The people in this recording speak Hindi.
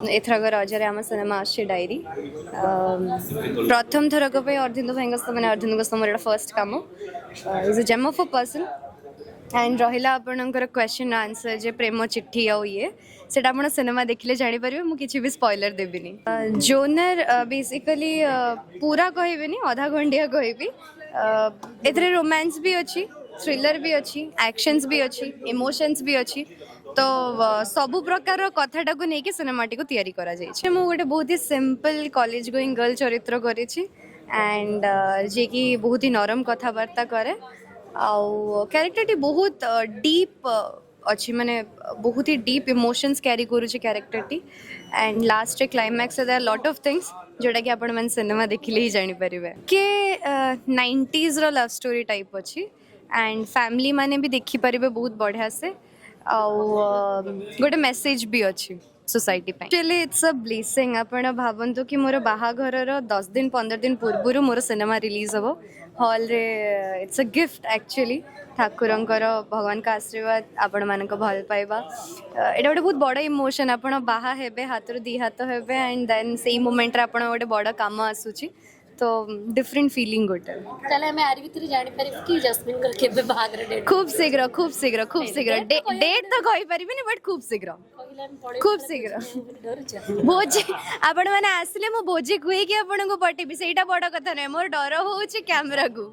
एथरक रजरे आम सिनेमा आसी डायरी प्रथम थरक अर्जुन भाई मैंने अर्जुन गोस्वामी मोर फर्स्ट काम is a gem of a person and रहा आपणकर क्वेश्चन आंसर जे प्रेम चिट्ठी आउ ये सेटा आपण सिनेमा देखिले जानि परिबे मु किछि भी स्पॉइलर देबिनी जोनर बेसिकली पूरा कहबेनी आधा घंटिया कहबी एथरे रोमांस भी अच्छी थ्रिलर भी अच्छी एक्शंस भी अच्छी इमोशंस भी अच्छी तो सबु प्रकार कथाटा को लेकिन सिनेमाटी को तैयारी करा जाइए मु गोटे बहुत ही सिंपल कॉलेज गोइंग गर्ल चरित्र करिछि एंड जे कि बहुत ही नरम कथबार्ता करे आउ कैरेक्टर बहुत डीप अच्छी माने बहुत ही डीप इमोशंस कैरी करुचे कैरेक्टर टी and last climax there lot of things जोटा कि आपण मन सिनेमा देखिले ही जानि परिबे के 90s रो लव स्टोरी टाइप अच्छी एंड फैमिली माने भी देखि परिबे बहुत बढ़िया से गोटे मेसेज भी अच्छी सोसाइटी पे एक्चुअली इट्स अ ब्लेसिंग आपण भावंतु कि मोर बाहाघर 10 दिन 15 दिन पूर्व मोर सिनेमा रिलीज हम हॉल रे इट्स अ गिफ्ट एक्चुअली ठाकुरंकर भगवान का आशीर्वाद आपण मानक भल पाइबा एटा गोटे बहुत बड़ इमोशन आपण बाहा हेबे हाथ दी हाथ हेबे एंड देन सेम मोमेंट रे आपण गोटे बड़ काम आसुची तो डिफरेंट फीलिंग गोटे ताले हमें आरि भितर जानि परिब कि जस्मिन कर केबे बाहागर डेट खूब शीघ्र डेट तो कहि परिबिनी बट खूब शीघ्र भोजी आपण माने आसले मो भोजी कुई कि आपण को पटेबी सेटा बड़ कथा नै मोर डर होउची कैमरा को